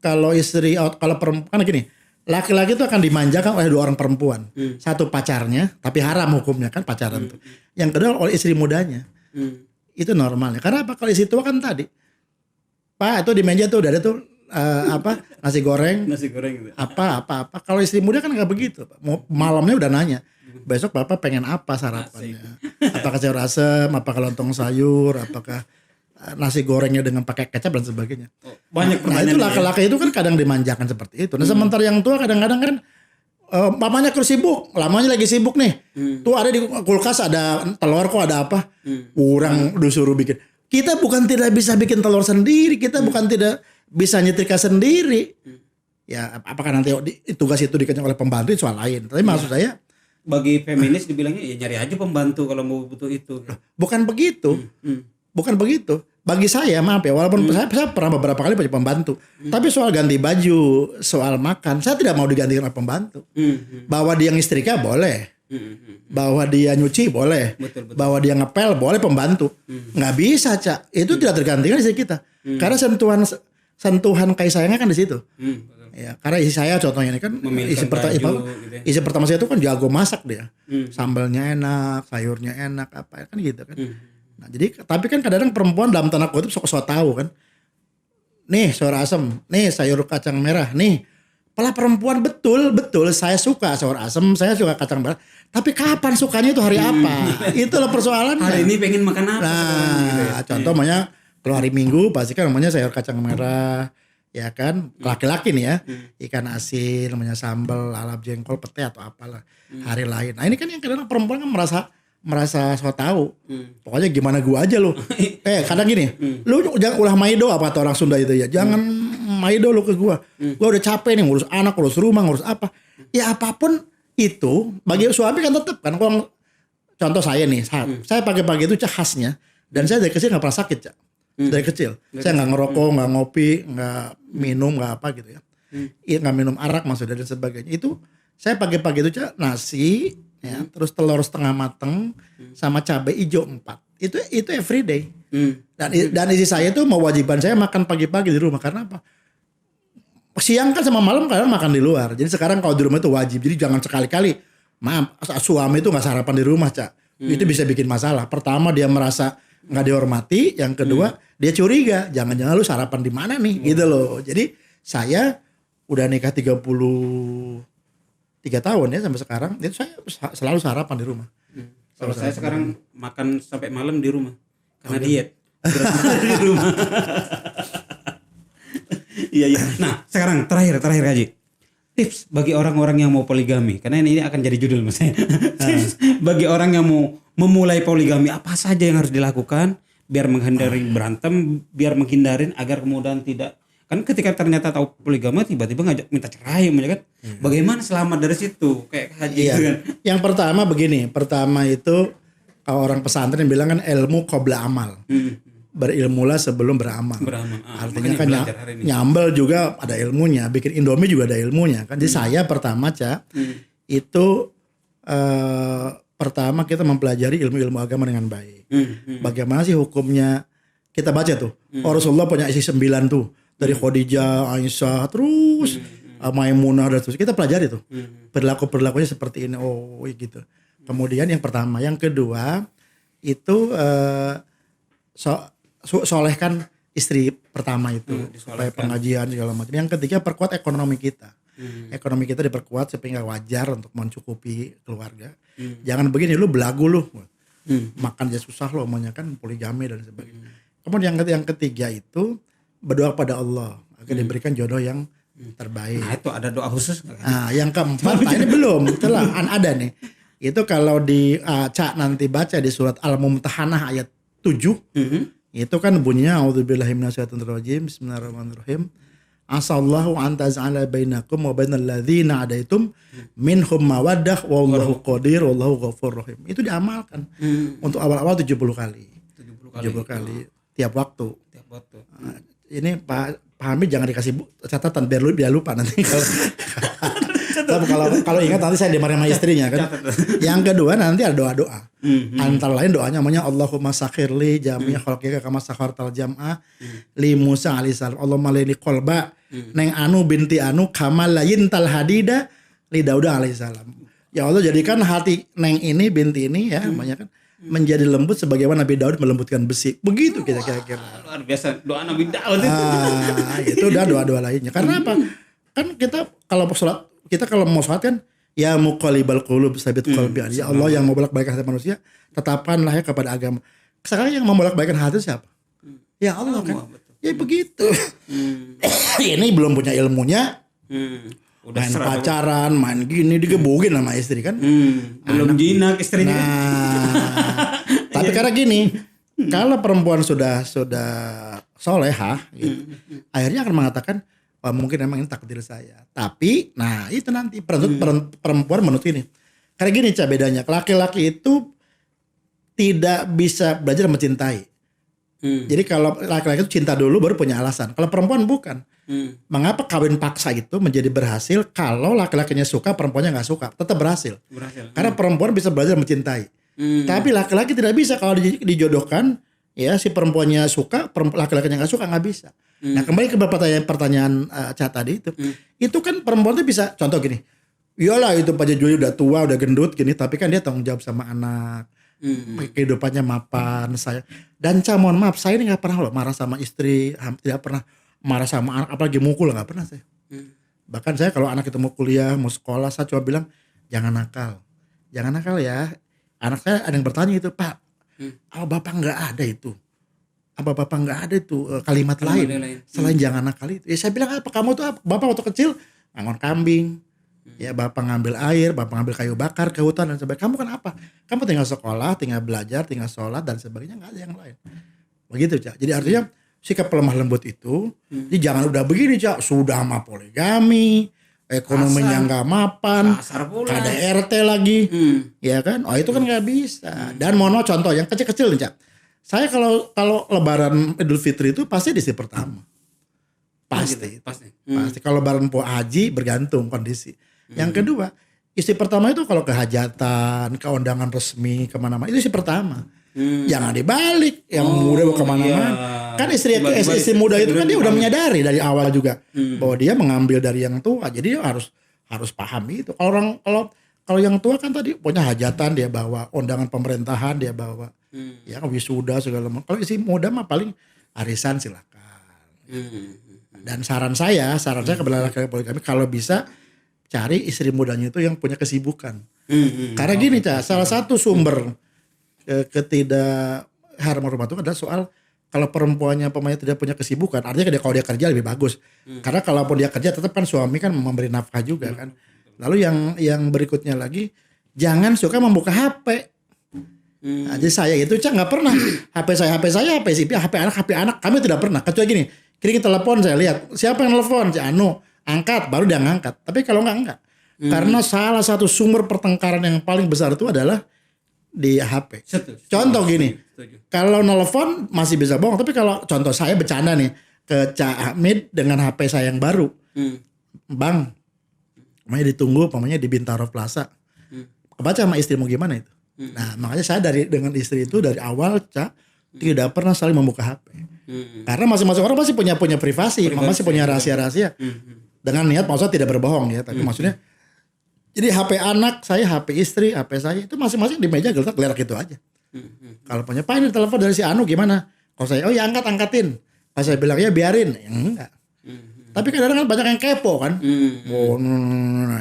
Speaker 1: kalau istri kalau perempuan kan gini, laki-laki itu akan dimanjakan oleh dua orang perempuan, satu pacarnya, tapi haram hukumnya kan pacaran tuh. Yang kedua oleh istri mudanya, itu normalnya. Karena apa? Kalau istri tua kan tadi, Pak itu di meja tuh udah ada tuh nasi goreng gitu. apa. Kalau istri muda kan nggak begitu, Pak. Malamnya udah nanya. Besok Bapak pengen apa sarapannya? Apakah sayur asem, apakah lontong sayur, apakah nasi gorengnya dengan pakai kecap dan sebagainya.
Speaker 2: Banyak
Speaker 1: Nah itu laki-laki itu kan kadang dimanjakan seperti itu. Nah sementara yang tua kadang-kadang kan mamanya sibuk, lamanya lagi sibuk nih. Tuh ada di kulkas ada telur kok ada apa? Kurang disuruh bikin. Kita bukan tidak bisa bikin telur sendiri, kita bukan tidak bisa nyetrika sendiri. Ya apakah nanti tugas itu dikerjakan oleh pembantu itu soal lain. Tapi maksud saya
Speaker 2: bagi feminis dibilangnya ya nyari aja pembantu kalau mau butuh itu.
Speaker 1: bukan begitu. Bukan begitu. Bagi saya maaf ya, walaupun saya pernah beberapa kali punya pembantu. Tapi soal ganti baju, soal makan, saya tidak mau digantikan oleh pembantu. Bahwa dia ngistrika boleh. Bahwa dia nyuci boleh.
Speaker 2: Betul.
Speaker 1: Bahwa dia ngepel boleh pembantu. Nggak bisa, Cak. Itu tidak tergantikan istri kita. Karena sentuhan kasih sayangnya kan di situ. Ya, karena istri saya contohnya ini kan istri pertama saya itu kan jago masak dia. Sambalnya enak, sayurnya enak apa kan gitu kan. Nah, jadi tapi kan kadang-kadang perempuan dalam tanda kutip sok-sok tahu kan. Nih sayur asem, nih sayur kacang merah, nih. Malah perempuan betul saya suka sayur asem, saya suka kacang merah. Tapi kapan sukanya itu hari apa? Itulah persoalannya.
Speaker 2: Hari ini pengen makan apa?
Speaker 1: Nah,
Speaker 2: gitu ya.
Speaker 1: contoh namanya kalau hari Minggu pasti kan namanya sayur kacang merah, ya kan? Laki-laki nih ya. Ikan asin, namanya sambal, lalap jengkol, pete atau apalah. Hari lain. Nah, ini kan yang kadang perempuan kan merasa so tahu. Pokoknya gimana gua aja lu. Kadang gini, lu jangan ulah maido apa atau orang Sunda itu ya. Jangan maido lu ke gua. Gua udah capek nih ngurus anak, ngurus rumah, ngurus apa. Ya apapun itu bagi suami kan tetap kan. Kalau contoh saya nih, saya pagi-pagi itu khasnya dan saya dari kecil enggak pernah sakit, Cak. Dari kecil. Saya enggak ngerokok, enggak ngopi, enggak minum, enggak apa gitu ya. Enggak minum arak maksudnya dan sebagainya. Itu saya pagi-pagi itu, Cak, nasi ya, terus telur setengah mateng sama cabai hijau 4. Itu everyday. Dan istri saya tuh mewajibkan saya makan pagi-pagi di rumah karena apa? Siang kan sama malam kadang makan di luar. Jadi sekarang kalau di rumah itu wajib. Jadi jangan sekali-kali maaf suami itu nggak sarapan di rumah, Cak. Itu bisa bikin masalah. Pertama dia merasa nggak dihormati, yang kedua dia curiga, jangan-jangan lu sarapan di mana nih gitu loh. Jadi saya udah nikah 33 tahun ya sampai sekarang itu saya selalu sarapan di rumah.
Speaker 2: Kalau saya sekarang makan sampai malam di rumah karena diet. Di rumah. Iya. Nah, sekarang terakhir Haji. Tips bagi orang-orang yang mau poligami, karena ini akan jadi judul Mas. Tips bagi orang yang mau memulai poligami, apa saja yang harus dilakukan biar menghindari berantem, biar menghindarin agar kemudian tidak kan ketika ternyata tahu poligami tiba-tiba ngajak minta cerai kan. Bagaimana selamat dari situ kayak Haji gitu kan.
Speaker 1: Yang pertama itu kalau orang pesantren bilang kan ilmu qabla amal. Berilmulah sebelum beramal. Artinya kan nyambel juga ada ilmunya, bikin Indomie juga ada ilmunya kan. Jadi saya pertama, Cak, itu pertama kita mempelajari ilmu-ilmu agama dengan baik. Bagaimana sih hukumnya? Kita baca tuh. Rasulullah punya istri 9 tuh. Dari Khadijah, Aisyah, terus Maimunah dan terus. Kita pelajari tuh. Perilaku-perilakunya seperti ini. Oh gitu. Kemudian yang pertama. Yang kedua itu solehkan istri pertama itu supaya pengajian segala macam. Yang ketiga perkuat ekonomi kita. Ekonomi kita diperkuat sehingga wajar untuk mencukupi keluarga. Jangan begini lu belagu lu. Makan aja susah lo maunya kan poligami dan sebagainya. Kemudian yang ketiga itu berdoa pada Allah agar diberikan jodoh yang terbaik.
Speaker 2: Nah, itu ada doa khusus.
Speaker 1: Nah, yang keempat ini belum, setelah ada nih. Itu kalau di Cak nanti baca di surat Al-Mumtahanah ayat 7. Itu kan bunyinya a'udzubillahi minasyaitonirrajim, bismillahirrahmanirrahim. asallahu an taj'ala bainakum wa bainal ladzina adaitum minhum mawaddah wallahu qadir wallahu ghafurur rahim. Itu diamalkan untuk awal-awal 70 kali. 70 kali tiap waktu. Ini Pak Hamid jangan dikasih catatan biar lupa nanti kalau ingat nanti saya dimarahin sama istrinya kan. Yang kedua nanti ada doa-doa. Antara lain doanya namanya Allahumma sakhirli jami'a khalqika kama sakhartal jam'a li Musa alaihissalam. Allahumma lini qalba neng anu binti anu kama layintal hadida li Dauda alaihissalam. Ya Allah jadikan hati neng ini binti ini ya namanya kan menjadi lembut sebagaimana Nabi Daud melembutkan besi. Begitu kita kira-kira.
Speaker 2: Luar biasa doa Nabi Daud
Speaker 1: itu udah doa-doa lainnya. Karena apa? Kan kita kalau mau sholat kan ya muqallibal qulub tsabit qalbi. Ya Allah yang membolak-balikkan hati manusia, tetapkanlah ya kepada agama. Sekarang yang membolak-balikkan hati siapa? Ya Allah kan. Ya begitu. Ini belum punya ilmunya. Udah main pacaran, main gini digebukin sama istri kan.
Speaker 2: Belum jinak istrinya.
Speaker 1: Tapi karena gini, kalau perempuan sudah solehah gitu, akhirnya akan mengatakan mungkin emang ini takdir saya. Tapi nah itu nanti perempuan menurut ini. Karena gini bedanya, laki-laki itu tidak bisa belajar mencintai. Jadi kalau laki-laki itu cinta dulu baru punya alasan. Kalau perempuan bukan. Mengapa kawin paksa itu menjadi berhasil kalau laki-lakinya suka perempuannya nggak suka tetap berhasil. Karena perempuan bisa belajar mencintai. Tapi laki-laki tidak bisa kalau dijodohkan ya si perempuannya suka laki-lakinya nggak suka nggak bisa. Nah kembali ke pertanyaan Ca tadi itu. Itu kan perempuan itu bisa contoh gini. Iyalah itu Pak Juli udah tua udah gendut gini tapi kan dia tanggung jawab sama anak. Kehidupannya mapan saya. Dan Ca mohon maaf saya ini nggak pernah loh marah sama istri tidak pernah marah sama anak apalagi mukul nggak pernah saya. Bahkan saya kalau anak itu mau kuliah mau sekolah saya coba bilang jangan nakal ya. Anak saya ada yang bertanya itu Pak apa bapak nggak ada itu kalimat lain selain jangan nakal itu. Ya saya bilang apa kamu tuh apa? Bapak waktu kecil ngangon kambing ya bapak ngambil air bapak ngambil kayu bakar ke hutan dan sebagainya. Kamu kan apa kamu tinggal sekolah tinggal belajar tinggal sholat dan sebagainya nggak ada yang lain begitu Cak. Jadi artinya sikap lemah lembut itu, jadi jangan udah begini Cak, sudah mah poligami, ekonominya nggak mapan, ada RT lagi, ya kan? Oh itu kan nggak bisa. Dan mohon maaf contoh yang kecil-kecil nih Cak, saya kalau Lebaran Idul Fitri itu pasti di istri pertama, pasti. Kalau Lebaran Po Haji bergantung kondisi. Yang kedua, istri pertama itu kalau ke hajatan, ke undangan resmi kemana-mana itu istri pertama. Jangan dibalik yang muda kemana-mana. Kan istri muda itu kan dia udah menyadari dari awal juga bahwa dia mengambil dari yang tua. Jadi dia harus paham itu. Kalau yang tua kan tadi punya hajatan dia bawa, undangan pemerintahan dia bawa, ya wisuda segala macam. Kalau istri muda mah paling arisan silakan. Dan saran saya kepada laki-laki poligami kalau bisa cari istri mudanya itu yang punya kesibukan. Karena gini Cak, salah satu sumber ketidakharmonisan rumah tangga adalah soal kalau perempuannya pemainnya tidak punya kesibukan, artinya kalau dia kerja lebih bagus. Karena kalaupun dia kerja tetap kan suami kan memberi nafkah juga kan. Lalu yang berikutnya lagi jangan suka membuka HP. Nah, jadi saya itu Cak nggak pernah HP anak kami tidak pernah. Kecuali gini, kira kita telepon saya lihat siapa yang telepon si Anu angkat baru dia ngangkat. Tapi kalau enggak. Karena salah satu sumber pertengkaran yang paling besar itu adalah di HP. Contoh gini, kalau nelfon masih bisa bohong, tapi kalau contoh saya bercanda nih ke Cak Hamid dengan HP saya yang baru, Bang, namanya ditunggu, pokoknya di Bintaro Plaza, kebaca sama istrimu gimana itu? Nah makanya saya dengan istri itu dari awal Cak tidak pernah saling membuka HP, karena masing-masing orang pasti punya privasi, masih punya rahasia-rahasia, dengan niat maksudnya tidak berbohong ya, tapi maksudnya. Jadi HP anak saya, HP istri, HP saya itu masing-masing di meja geletak gitu aja. Kalau punya Pak ini telepon dari si Anu gimana? Kalau saya angkatin. Kalau saya bilang ya biarin, ya enggak. Tapi kadang-kadang kan banyak yang kepo kan.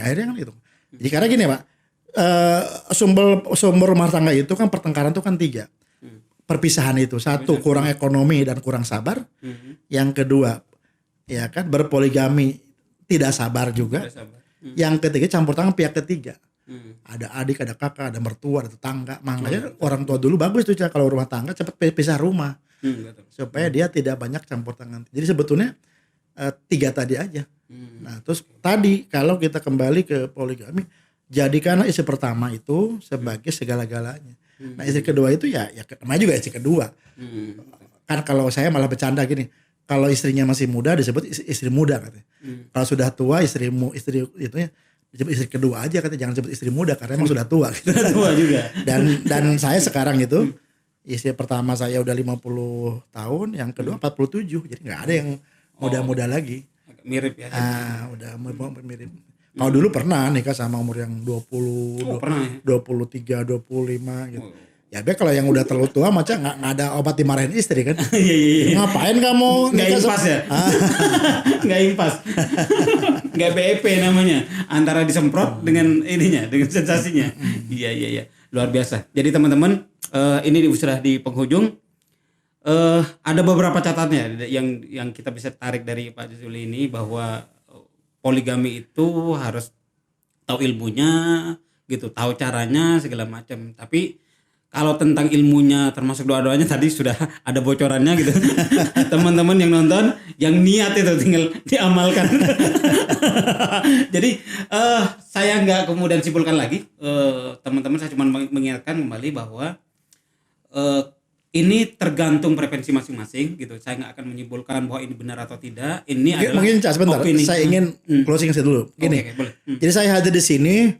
Speaker 1: Akhirnya kan gitu. Jadi karena gini Pak, sumber rumah tangga itu kan pertengkaran itu kan 3. Perpisahan itu, 1 kurang ekonomi dan kurang sabar. Yang kedua, ya kan berpoligami tidak sabar juga. Yang ketiga campur tangan pihak ketiga. Ada adik, ada kakak, ada mertua, ada tetangga. Makanya orang tua dulu bagus tuh Cak kalau rumah tangga cepat pisah rumah. Supaya dia tidak banyak campur tangan. Jadi sebetulnya 3 tadi aja. Nah terus tadi kalau kita kembali ke poligami, jadikanlah istri pertama itu sebagai segala-galanya. Nah istri kedua itu ya namanya juga istri kedua. Kan kalau saya malah bercanda gini, kalau istrinya masih muda disebut istri muda katanya. Kalau sudah tua istri itu ya disebut istri kedua aja katanya, jangan disebut istri muda karena emang sudah tua. Gitu.
Speaker 2: Sudah tua juga.
Speaker 1: Dan saya sekarang itu istri pertama saya udah 50 tahun, yang kedua 47. Jadi nggak ada yang muda-muda lagi.
Speaker 2: Mirip ya.
Speaker 1: Udah mirip. Kalau dulu pernah nikah sama umur yang 20,
Speaker 2: pernah ya?
Speaker 1: 23, 25 gitu. Ya be kalau yang udah terlalu tua macam nggak ada obat dimarahin istri kan.
Speaker 2: Iya.
Speaker 1: Ngapain kamu
Speaker 2: Nggak impas ya? Nggak impas. Nggak BEP namanya. Antara disemprot dengan ininya, dengan sensasinya. Iya. Luar biasa. Jadi teman-teman, ini sudah di penghujung. Ada beberapa catatannya yang kita bisa tarik dari Pak Jazuli ini, bahwa poligami itu harus tahu ilmunya, gitu, tahu caranya segala macam. Tapi kalau tentang ilmunya termasuk doa-doanya tadi sudah ada bocorannya gitu. Teman-teman yang nonton, yang niat itu tinggal diamalkan. Jadi saya nggak kemudian simpulkan lagi, teman-teman, saya cuma mengingatkan kembali bahwa ini tergantung preferensi masing-masing gitu. Saya nggak akan menyimpulkan bahwa ini benar atau tidak. Ini adalah
Speaker 1: mungkin sebentar, opini. Saya ingin closing dulu. Gini,
Speaker 2: boleh.
Speaker 1: Jadi saya hadir di sini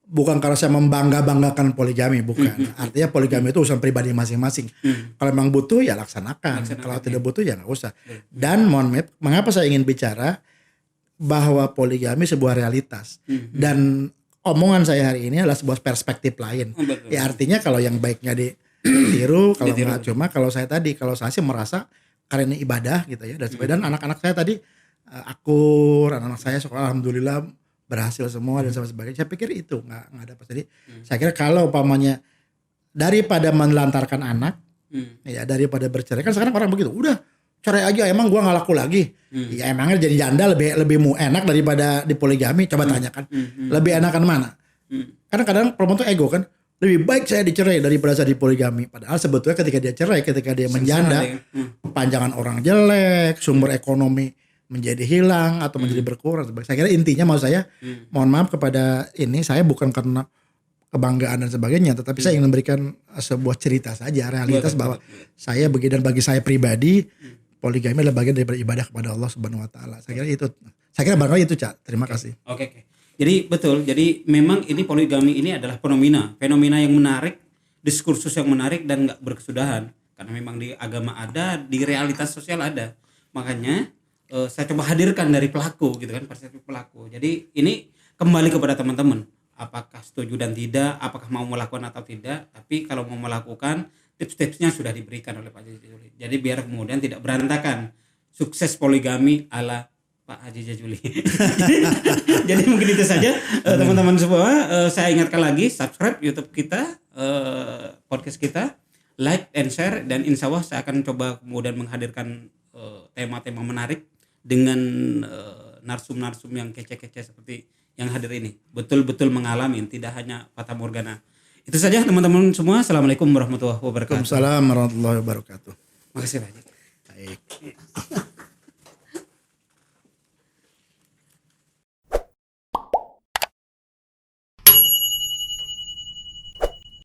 Speaker 1: bukan karena saya membangga-banggakan poligami, bukan. Artinya poligami itu urusan pribadi masing-masing. Kalau memang butuh ya laksanakan. Kalau tidak butuh ya nggak usah. Dan mohon maaf, mengapa saya ingin bicara bahwa poligami sebuah realitas. Dan omongan saya hari ini adalah sebuah perspektif lain. Ya artinya kalau yang baiknya ditiru, kalau nggak, cuma kalau saya sih merasa karena ini ibadah gitu ya. Dan anak-anak saya tadi akur, anak-anak saya sekolah alhamdulillah berhasil semua dan sebagainya. Saya pikir itu nggak ada apa. Jadi saya kira kalau umpamanya daripada menelantarkan anak, ya daripada bercerai, kan sekarang orang begitu, udah cerai aja, emang gua nggak laku lagi. Ya emangnya jadi janda lebih enak daripada di poligami. Coba tanyakan, lebih enakan mana? Karena kadang perempuan tuh ego kan, lebih baik saya dicerai daripada saya di poligami. Padahal sebetulnya ketika dia cerai, ketika dia menjanda, panjangan orang jelek, sumber ekonomi menjadi hilang atau menjadi berkurang. Saya kira intinya mau saya, mohon maaf kepada ini, saya bukan karena kebanggaan dan sebagainya, tetapi saya ingin memberikan sebuah cerita saja, realitas bahwa saya begini, dan bagi saya pribadi poligami adalah bagian dari beribadah kepada Allah Subhanahu Wa Taala. Saya kira barangkali itu, Cak. Terima kasih.
Speaker 2: Oke. Jadi betul. Jadi memang ini poligami ini adalah fenomena yang menarik, diskursus yang menarik dan nggak berkesudahan. Karena memang di agama ada, di realitas sosial ada. Makanya saya coba hadirkan dari pelaku gitu kan, perspektif pelaku. Jadi ini kembali kepada teman-teman, apakah setuju dan tidak, apakah mau melakukan atau tidak. Tapi kalau mau melakukan, tips-tipsnya sudah diberikan oleh Pak Jazuli. Jadi biar kemudian tidak berantakan sukses poligami ala Pak Haji Jazuli. Jadi mungkin itu saja teman-teman semua. Saya ingatkan lagi, subscribe YouTube kita, podcast kita, like and share, dan insya Allah saya akan coba kemudian menghadirkan tema-tema menarik dengan narsum-narsum yang kece-kece seperti yang hadir ini. Betul-betul mengalami, tidak hanya fata morgana. Itu saja teman-teman semua. Assalamualaikum warahmatullahi wabarakatuh.
Speaker 1: Waalaikumsalam warahmatullahi wabarakatuh.
Speaker 2: Makasih Pak Haji.
Speaker 1: Baik.